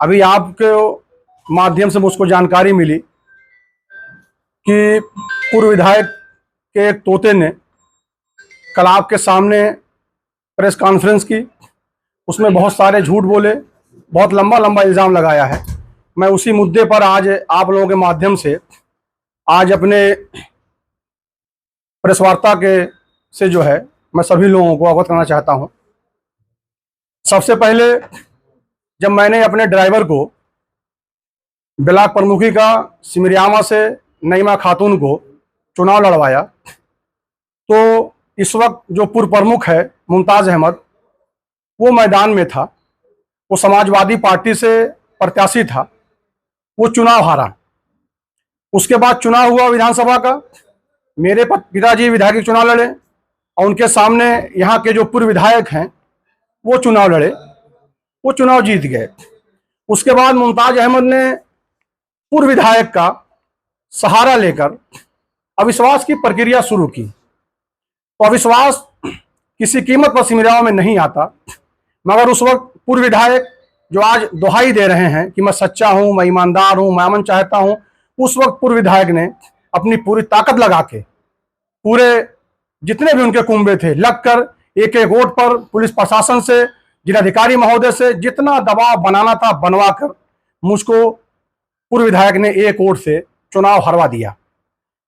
अभी आपके माध्यम से मुझको जानकारी मिली कि पूर्व विधायक के एक तोते ने कल आपके सामने प्रेस कॉन्फ्रेंस की, उसमें बहुत सारे झूठ बोले, बहुत लंबा लंबा इल्ज़ाम लगाया है। मैं उसी मुद्दे पर आज आप लोगों के माध्यम से आज अपने प्रेस वार्ता के से जो है मैं सभी लोगों को अवगत करना चाहता हूं। सबसे पहले जब मैंने अपने ड्राइवर को ब्लॉक प्रमुखी का सिमरियामा से नईमा खातून को चुनाव लड़वाया, तो इस वक्त जो पूर्व प्रमुख है मुमताज़ अहमद, वो मैदान में था। वो समाजवादी पार्टी से प्रत्याशी था, वो चुनाव हारा। उसके बाद चुनाव हुआ विधानसभा का, मेरे पिताजी विधायक चुनाव लड़े और उनके सामने यहाँ के जो पूर्व विधायक हैं वो चुनाव लड़े, वो चुनाव जीत गए। उसके बाद मुमताज़ अहमद ने पूर्व विधायक का सहारा लेकर अविश्वास की प्रक्रिया शुरू की। तो अविश्वास किसी कीमत पर सिमरियामा में नहीं आता, मगर उस वक्त पूर्व विधायक जो आज दुहाई दे रहे हैं कि मैं सच्चा हूं, मैं ईमानदार हूं, मैं अमन चाहता हूं, उस वक्त पूर्व विधायक ने अपनी पूरी ताकत लगा के पूरे जितने भी उनके कुंबे थे लगकर एक एक वोट पर पुलिस प्रशासन से, जिलाधिकारी महोदय से जितना दबाव बनाना था बनवा कर मुझको पूर्व विधायक ने एक वोट से चुनाव हरवा दिया।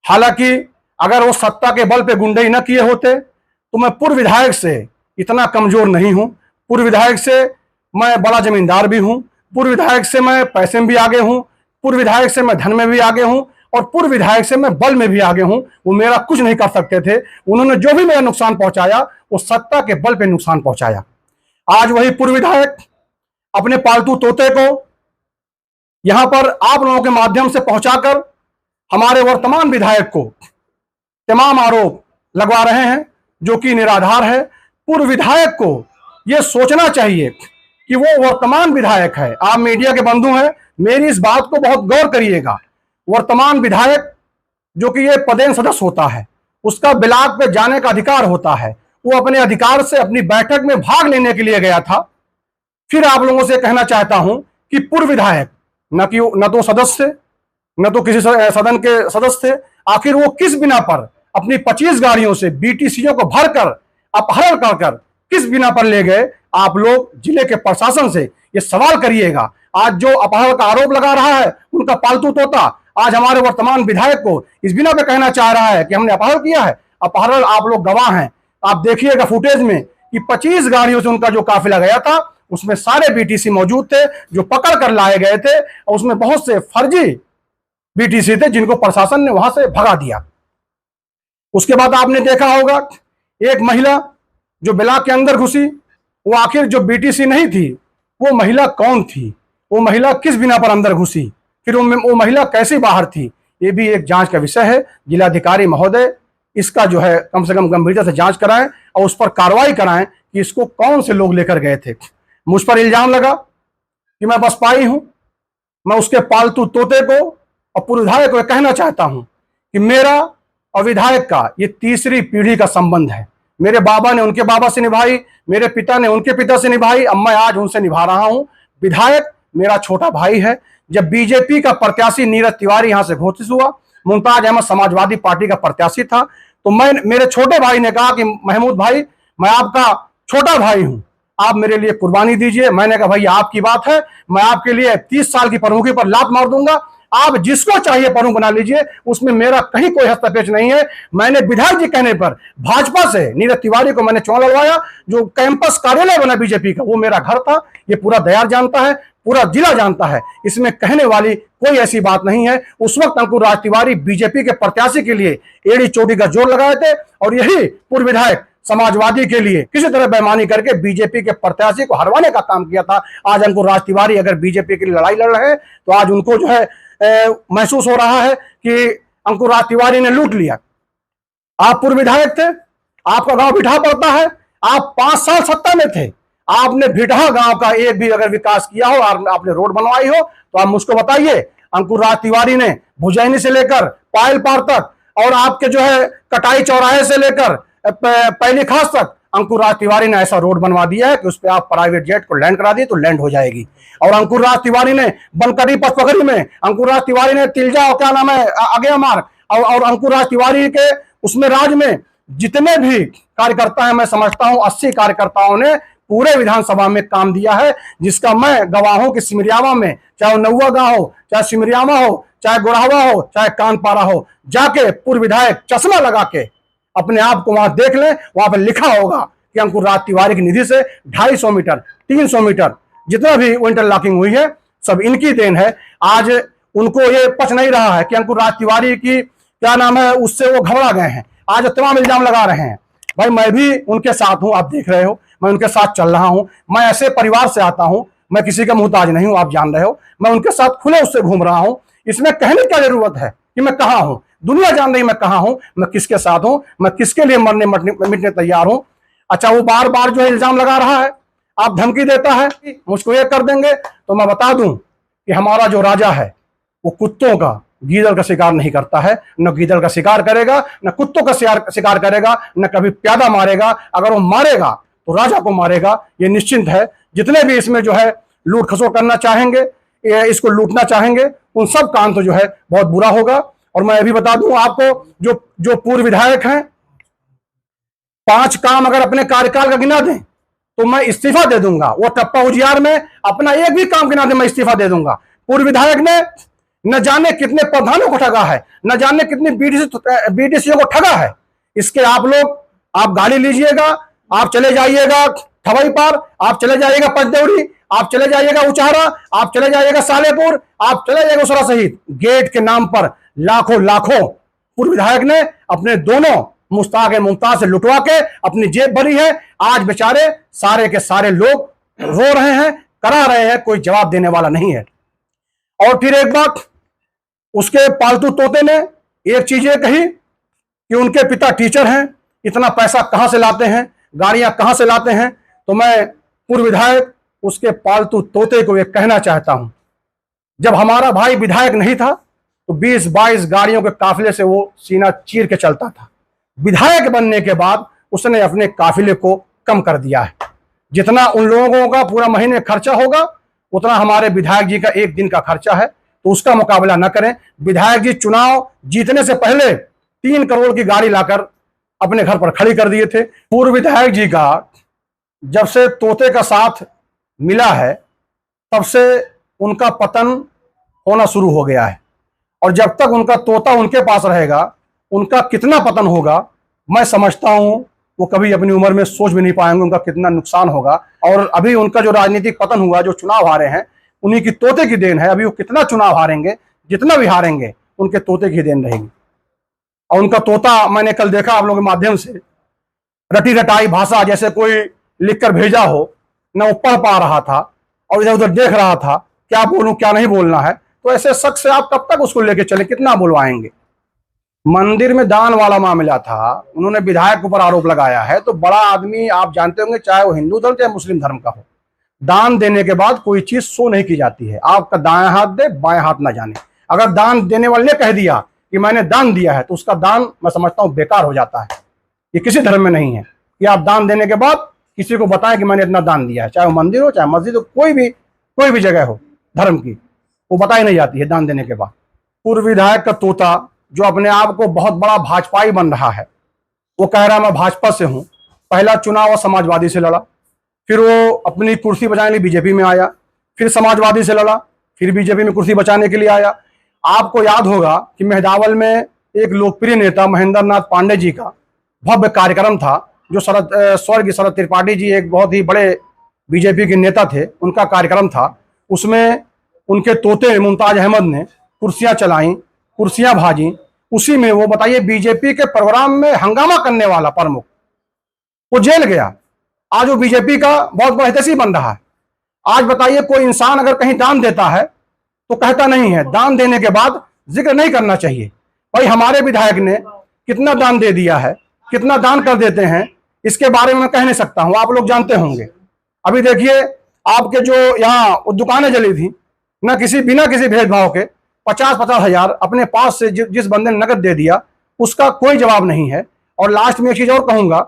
हालांकि अगर वो सत्ता के बल पे गुंडई न किए होते तो मैं पूर्व विधायक से इतना कमजोर नहीं हूं। पूर्व विधायक से मैं बड़ा जमींदार भी हूं, पूर्व विधायक से मैं पैसे में भी आगे हूं, पूर्व विधायक से मैं धन में भी आगे हूं और पूर्व विधायक से मैं बल में भी आगे हूं। वो मेरा कुछ नहीं कर सकते थे। उन्होंने जो भी मेरा नुकसान पहुंचाया वो सत्ता के बल पे नुकसान पहुंचाया। आज वही पूर्व विधायक अपने पालतू तोते को यहां पर आप लोगों के माध्यम से पहुंचाकर हमारे वर्तमान विधायक को तमाम आरोप लगवा रहे हैं जो कि निराधार है। पूर्व विधायक को यह सोचना चाहिए कि वो वर्तमान विधायक है। आप मीडिया के बंधु हैं, मेरी इस बात को बहुत गौर करिएगा। वर्तमान विधायक जो कि ये पदेन सदस्य होता है, उसका ब्लॉक पे जाने का अधिकार होता है। वो अपने अधिकार से अपनी बैठक में भाग लेने के लिए गया था। फिर आप लोगों से कहना चाहता हूं कि पूर्व विधायक न तो सदस्य न तो किसी सदन के सदस्य थे, आखिर वो किस बिना पर अपनी 25 गाड़ियों से बीटीसीओ को भरकर अपहरण कर किस बिना पर ले गए? आप लोग जिले के प्रशासन से ये सवाल करिएगा। आज जो अपहरण का आरोप लगा रहा है उनका पालतू तोता आज हमारे वर्तमान विधायक को इस बिना पे कहना चाह रहा है कि हमने अपहरण किया है। अपहरण आप लोग गवाह हैं, आप देखिएगा फुटेज में कि 25 गाड़ियों से उनका जो काफिला गया था उसमें सारे बीटीसी मौजूद थे जो पकड़ कर लाए गए थे, और उसमें बहुत से फर्जी बीटीसी थे जिनको प्रशासन ने वहां से भगा दिया। उसके बाद आपने देखा होगा एक महिला जो ब्लॉक के अंदर घुसी, वो आखिर जो बीटीसी नहीं थी वो महिला कौन थी? वो महिला किस बिना पर अंदर घुसी? फिर वो महिला कैसे बाहर थी? ये भी एक जांच का विषय है। जिलाधिकारी महोदय इसका जो है कम से कम गंभीरता से जांच कराएं और उस पर कार्रवाई कराएं कि इसको कौन से लोग लेकर गए थे। मुझ पर इल्जाम लगा कि मैं बसपाई हूं। मैं उसके पालतू तोते को और पूर्व विधायक को कहना चाहता हूं कि मेरा और विधायक का ये तीसरी पीढ़ी का संबंध है। मेरे बाबा ने उनके बाबा से निभाई, मेरे पिता ने उनके पिता से निभाई, अब मैं आज उनसे निभा रहा हूं। विधायक मेरा छोटा भाई है। जब बीजेपी का प्रत्याशी नीरज तिवारी यहां से घोषित हुआ, मुमताज अहमद समाजवादी पार्टी का प्रत्याशी था, तो मेरे छोटे भाई ने कहा कि महमूद भाई मैं आपका छोटा भाई हूं, आप मेरे लिए कुर्बानी दीजिए। मैंने कहा भैया आपकी बात है, मैं आपके लिए 30 साल की प्रमुखी पर लात मार दूंगा, आप जिसको चाहिए प्रमुख बना लीजिए, उसमें मेरा कहीं कोई हस्तक्षेप नहीं है। मैंने विधायक जी कहने पर भाजपा से नीरज तिवारी को मैंने चुनाव लड़वाया। जो कैंपस कार्यालय बना बीजेपी का वो मेरा घर था, ये पूरा दयार जानता है, पूरा जिला जानता है। इसमें कहने वाली कोई ऐसी बात नहीं है। उस वक्त अंकुर राज तिवारी बीजेपी के प्रत्याशी के लिए एड़ी चोटी का जोर लगाए थे और यही पूर्व विधायक समाजवादी के लिए किसी तरह बेईमानी करके बीजेपी के प्रत्याशी को हरवाने का काम किया था। आज अंकुर राज तिवारी अगर बीजेपी के लिए लड़ाई लड़ रहे हैं तो आज उनको जो है महसूस हो रहा है कि अंकुर राज तिवारी ने लूट लिया। आप पूर्व विधायक थे, आपका गांव भिठा पड़ता है, आप 5 साल सत्ता में थे, आपने भिठा गांव का एक भी अगर विकास किया हो और आपने रोड बनवाई हो तो आप मुझको बताइए। अंकुर राज तिवारी ने भुजैनी से लेकर पायल पार तक और आपके जो है कटाई चौराहे से लेकर पहली खास तक अंकुर राज तिवारी ने ऐसा रोड बनवा दिया है कि उस पर आप प्राइवेट जेट को लैंड करा दिए तो लैंड हो जाएगी। और अंकुर राज तिवारी ने बनकटी पचपकड़ी में अंकुर राज तिवारी ने तिलजा और क्या नाम है आगे मार और अंकुर राज तिवारी के उसमें राज में जितने भी कार्यकर्ता हैं, मैं समझता हूं 80 कार्यकर्ताओं ने पूरे विधानसभा में काम दिया है, जिसका मैं गवाह हूं कि सिमरियावा में, चाहे नौवा गांव हो, चाहे सिमरियावा हो, चाहे गुड़ावा हो, चाहे कानपारा हो, जाके पूर्व विधायक चश्मा लगा के अपने आप को वहां देख लें। वहां पर लिखा होगा कि अंकुर राज तिवारी की निधि से 250 मीटर 300 मीटर जितना भी इंटरलॉकिंग हुई है सब इनकी देन है। आज उनको ये पच नहीं रहा है कि अंकुर राज तिवारी की क्या नाम है उससे वो घबरा गए हैं, आज तमाम इल्जाम लगा रहे हैं। भाई मैं भी उनके साथ हूं, आप देख रहे हो, मैं उनके साथ चल रहा हूं। मैं ऐसे परिवार से आता हूं, मैं किसी का मोहताज नहीं हूं, आप जान रहे हो। मैं उनके साथ खुले उससे घूम रहा हूं। इसमें कहने क्या जरूरत है कि मैं कहां हूं, दुनिया जान रही मैं कहां हूं, मैं किसके साथ हूं, मैं किसके लिए मरने मिटने तैयार हूं। अच्छा, वो बार बार जो है इल्जाम लगा रहा है, आप धमकी देता है कि मुझको ये कर देंगे, तो मैं बता दूं कि हमारा जो राजा है वो कुत्तों का, गीदड़ का शिकार नहीं करता है। न गीदड़ का शिकार करेगा, न कुत्तों का शिकार करेगा, न कभी प्यादा मारेगा। अगर वो मारेगा तो राजा को मारेगा, ये निश्चिंत है। जितने भी इसमें जो है लूट खसोट करना चाहेंगे, इसको लूटना चाहेंगे, उन सब का अंत जो है बहुत बुरा होगा। और मैं अभी बता दूं आपको, जो जो पूर्व विधायक हैं, 5 काम अगर अपने कार्यकाल का गिना दें तो मैं इस्तीफा दे दूंगा। वो टप्पा उजियार में अपना एक भी काम गिना दे, मैं इस्तीफा दे दूंगा। पूर्व विधायक ने न जाने कितने प्रधानों को ठगा है, न जाने कितनी बीडीसी को ठगा है। इसके आप लोग, आप गाड़ी लीजिएगा, आप चले जाइएगा ठवई पार, आप चले जाइएगा पचदौड़ी, आप चले जाइएगा उचारा, आप चले जाइएगा सालेपुर, आप चले जाइएगा उसरा सहित गेट के नाम पर लाखों लाखों पूर्व विधायक ने अपने दोनों मुश्ताक मुमताज से लुटवा के अपनी जेब भरी है। आज बेचारे सारे के सारे लोग रो रहे हैं, करा रहे हैं, कोई जवाब देने वाला नहीं है। और फिर एक बात, उसके पालतू तोते ने एक चीज ये कही कि उनके पिता टीचर हैं, इतना पैसा कहां से लाते हैं, गाड़ियां कहां से लाते हैं। तो मैं पूर्व विधायक उसके पालतू तोते को ये कहना चाहता हूं, जब हमारा भाई विधायक नहीं था तो 20-22 गाड़ियों के काफिले से वो सीना चीर के चलता था। विधायक बनने के बाद उसने अपने काफिले को कम कर दिया है। जितना उन लोगों का पूरा महीने खर्चा होगा उतना हमारे विधायक जी का एक दिन का खर्चा है, तो उसका मुकाबला न करें। विधायक जी चुनाव जीतने से पहले 3 करोड़ की गाड़ी लाकर अपने घर पर खड़ी कर दिए थे। पूर्व विधायक जी का जब से तोते का साथ मिला है तब से उनका पतन होना शुरू हो गया है। और जब तक उनका तोता उनके पास रहेगा, उनका कितना पतन होगा मैं समझता हूं वो कभी अपनी उम्र में सोच भी नहीं पाएंगे, उनका कितना नुकसान होगा। और अभी उनका जो राजनीतिक पतन हुआ, जो चुनाव हारे हैं, उन्हीं की तोते की देन है। अभी वो कितना चुनाव हारेंगे, जितना भी हारेंगे उनके तोते की देन रहेगी। और उनका तोता मैंने कल देखा आप लोगों के माध्यम से, रटी रटाई भाषा जैसे कोई लिखकर भेजा हो, न वो पढ़ पा रहा था और इधर उधर देख रहा था क्या बोलूं क्या नहीं बोलना है। तो ऐसे शख्स से आप कब तक उसको लेके चले, कितना बुलवाएंगे। मंदिर में दान वाला मामला था, उन्होंने विधायक के ऊपर आरोप लगाया है। तो बड़ा आदमी, आप जानते होंगे, चाहे वो हिंदू धर्म चाहे मुस्लिम धर्म का हो, दान देने के बाद कोई चीज शो नहीं की जाती है। आपका दाएं हाथ दे बाएं हाथ ना जाने। अगर दान देने वाले ने कह दिया कि मैंने दान दिया है तो उसका दान मैं समझता हूं बेकार हो जाता है। ये किसी धर्म में नहीं है कि आप दान देने के बाद किसी को बताएं कि मैंने इतना दान दिया है, चाहे वो मंदिर हो चाहे मस्जिद हो, कोई भी जगह हो धर्म की, वो बताई नहीं जाती है दान देने के बाद। पूर्व विधायक का तोता जो अपने आप को बहुत बड़ा भाजपाई बन रहा है, वो कह रहा है मैं भाजपा से हूं। पहला चुनाव समाजवादी से लड़ा, फिर वो अपनी कुर्सी बचाने के लिए बीजेपी में आया, फिर समाजवादी से लड़ा, फिर बीजेपी में कुर्सी बचाने के लिए आया। आपको याद होगा कि मेहदावल में एक लोकप्रिय नेता महेंद्र नाथ पांडे जी का भव्य कार्यक्रम था, जो स्वर्गीय शरद त्रिपाठी जी एक बहुत ही बड़े बीजेपी के नेता थे, उनका कार्यक्रम था। उसमें उनके तोते मुमताज अहमद ने कुर्सियां चलाई, कुर्सियां भाजी। उसी में वो बताइए बीजेपी के प्रोग्राम में हंगामा करने वाला प्रमुख वो जेल गया। आज वो बीजेपी का बहुत बड़ा हितैषी बन रहा है। आज बताइए कोई इंसान अगर कहीं दान देता है तो कहता नहीं है, दान देने के बाद जिक्र नहीं करना चाहिए। भाई हमारे विधायक ने कितना दान दे दिया है, कितना दान कर देते हैं, इसके बारे में मैं कह नहीं सकता हूं, आप लोग जानते होंगे। अभी देखिए आपके जो यहाँ दुकानें जली थी, बिना किसी भेदभाव के 50-50 हजार अपने पास से जिस बंदे ने नकद दे दिया, उसका कोई जवाब नहीं है। और लास्ट में एक चीज और कहूंगा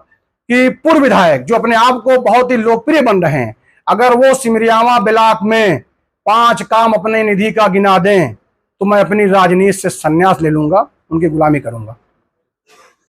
कि पूर्व विधायक जो अपने आप को बहुत ही लोकप्रिय बन रहे हैं, अगर वो सिमरियावा ब्लॉक में 5 काम अपने निधि का गिना दें तो मैं अपनी राजनीति से संन्यास ले लूंगा, उनकी गुलामी करूंगा।